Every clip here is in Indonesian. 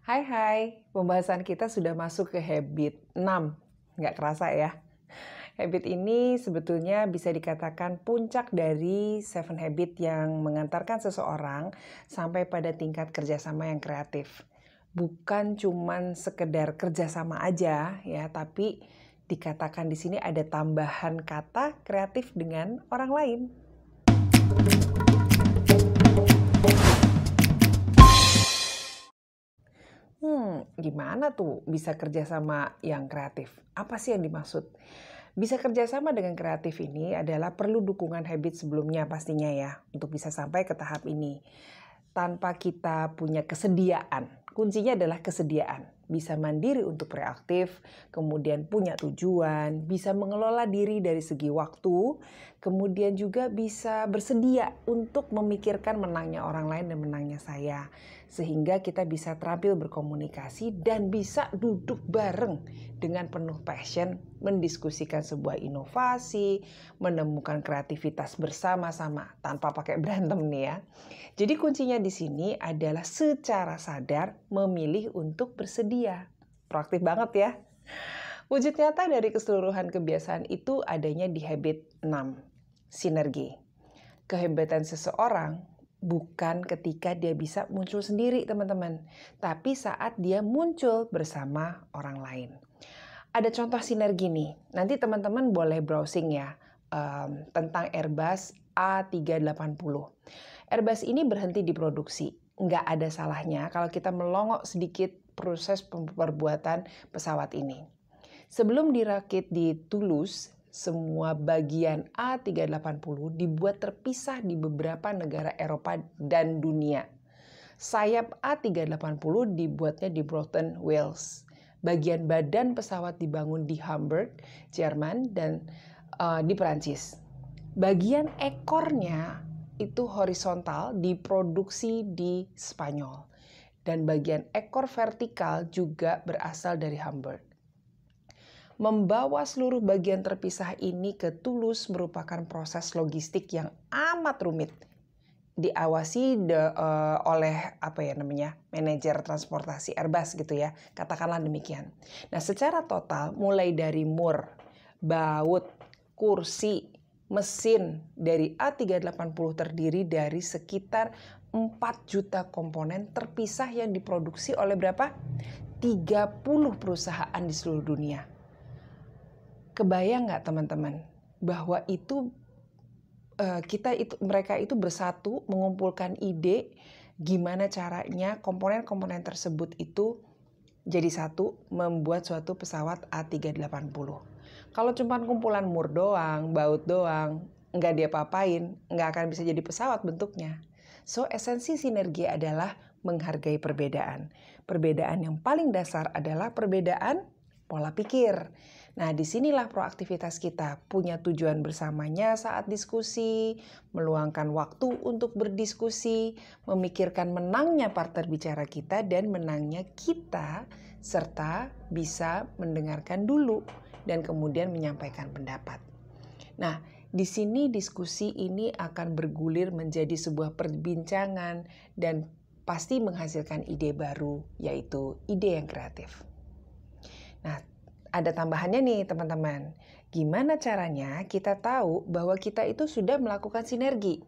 Hai, pembahasan kita sudah masuk ke habit 6. Nggak kerasa ya. Habit ini sebetulnya bisa dikatakan puncak dari 7 habit yang mengantarkan seseorang sampai pada tingkat kerjasama yang kreatif. Bukan cuman sekedar kerjasama aja ya, tapi dikatakan di sini ada tambahan kata kreatif dengan orang lain. Gimana tuh bisa kerjasama yang kreatif? Apa sih yang dimaksud? Bisa kerjasama dengan kreatif ini adalah perlu dukungan habit sebelumnya pastinya ya, untuk bisa sampai ke tahap ini. Tanpa kita punya kesediaan, kuncinya adalah kesediaan. Bisa mandiri untuk reaktif, kemudian punya tujuan, bisa mengelola diri dari segi waktu, kemudian juga bisa bersedia untuk memikirkan menangnya orang lain dan menangnya saya. Sehingga kita bisa terampil berkomunikasi dan bisa duduk bareng dengan penuh passion, mendiskusikan sebuah inovasi, menemukan kreativitas bersama-sama tanpa pakai berantem nih ya. Jadi kuncinya di sini adalah secara sadar memilih untuk bersedia. Proaktif banget ya. Wujud nyata dari keseluruhan kebiasaan itu adanya di habit 6, sinergi. Kehebatan seseorang bukan ketika dia bisa muncul sendiri teman-teman, tapi saat dia muncul bersama orang lain. Ada contoh sinergi nih, nanti teman-teman boleh browsing ya tentang Airbus A380. Airbus ini berhenti diproduksi, nggak ada salahnya kalau kita melongok sedikit proses pembuatan pesawat ini. Sebelum dirakit di Toulouse, semua bagian A380 dibuat terpisah di beberapa negara Eropa dan dunia. Sayap A380 dibuatnya di Broughton, Wales. Bagian badan pesawat dibangun di Hamburg, Jerman, dan di Perancis. Bagian ekornya itu horizontal diproduksi di Spanyol. Dan bagian ekor vertikal juga berasal dari Hamburg. Membawa seluruh bagian terpisah ini ke Toulouse merupakan proses logistik yang amat rumit. Diawasi oleh manajer transportasi Airbus gitu ya, katakanlah demikian. Nah, secara total mulai dari mur, baut, kursi, mesin dari A380 terdiri dari sekitar 4 juta komponen terpisah yang diproduksi oleh berapa? 30 perusahaan di seluruh dunia. Kebayang nggak teman-teman bahwa mereka itu bersatu mengumpulkan ide gimana caranya komponen-komponen tersebut itu jadi satu membuat suatu pesawat A380. Kalau cuma kumpulan mur doang, baut doang, nggak diapa-apain, nggak akan bisa jadi pesawat bentuknya. So, esensi sinergi adalah menghargai perbedaan. Perbedaan yang paling dasar adalah perbedaan pola pikir. Nah, disinilah proaktivitas kita, punya tujuan bersamanya saat diskusi, meluangkan waktu untuk berdiskusi, memikirkan menangnya partner bicara kita dan menangnya kita, serta bisa mendengarkan dulu dan kemudian menyampaikan pendapat. Nah, di sini diskusi ini akan bergulir menjadi sebuah perbincangan dan pasti menghasilkan ide baru, yaitu ide yang kreatif. Nah, ada tambahannya nih teman-teman. Gimana caranya kita tahu bahwa kita itu sudah melakukan sinergi?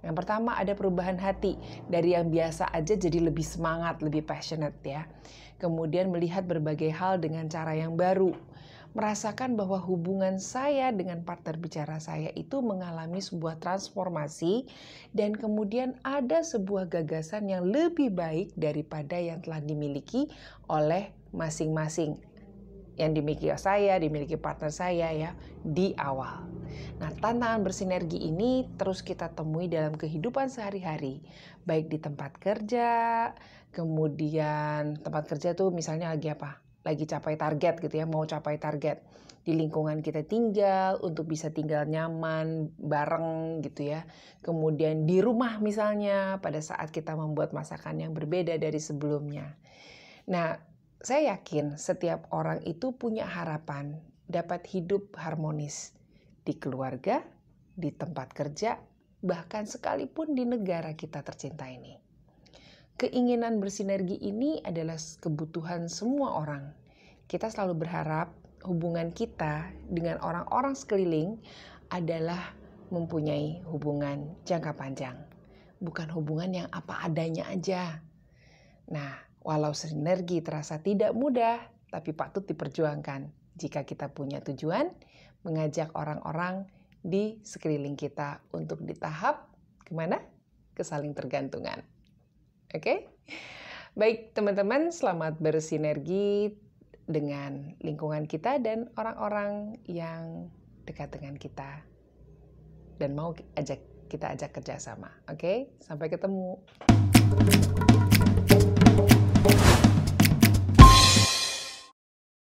Yang pertama ada perubahan hati. Dari yang biasa aja jadi lebih semangat, lebih passionate ya. Kemudian melihat berbagai hal dengan cara yang baru. Merasakan bahwa hubungan saya dengan partner bicara saya itu mengalami sebuah transformasi dan kemudian ada sebuah gagasan yang lebih baik daripada yang telah dimiliki oleh masing-masing. Yang dimiliki saya, dimiliki partner saya ya di awal. Nah, tantangan bersinergi ini terus kita temui dalam kehidupan sehari-hari, baik di tempat kerja, kemudian tempat kerja tuh misalnya lagi apa? Lagi capai target gitu ya, mau capai target. Di lingkungan kita tinggal untuk bisa tinggal nyaman, bareng gitu ya. Kemudian di rumah misalnya pada saat kita membuat masakan yang berbeda dari sebelumnya. Nah, saya yakin setiap orang itu punya harapan dapat hidup harmonis di keluarga, di tempat kerja, bahkan sekalipun di negara kita tercinta ini. keinginan bersinergi ini adalah kebutuhan semua orang. Kita selalu berharap hubungan kita dengan orang-orang sekeliling adalah mempunyai hubungan jangka panjang. Bukan hubungan yang apa adanya aja. Nah, walau sinergi terasa tidak mudah, tapi patut diperjuangkan jika kita punya tujuan mengajak orang-orang di sekeliling kita untuk di tahap kemana? Ke saling tergantungan. Oke? Baik teman-teman, selamat bersinergi dengan lingkungan kita dan orang-orang yang dekat dengan kita. Dan mau kita ajak kerjasama. Oke? Sampai ketemu.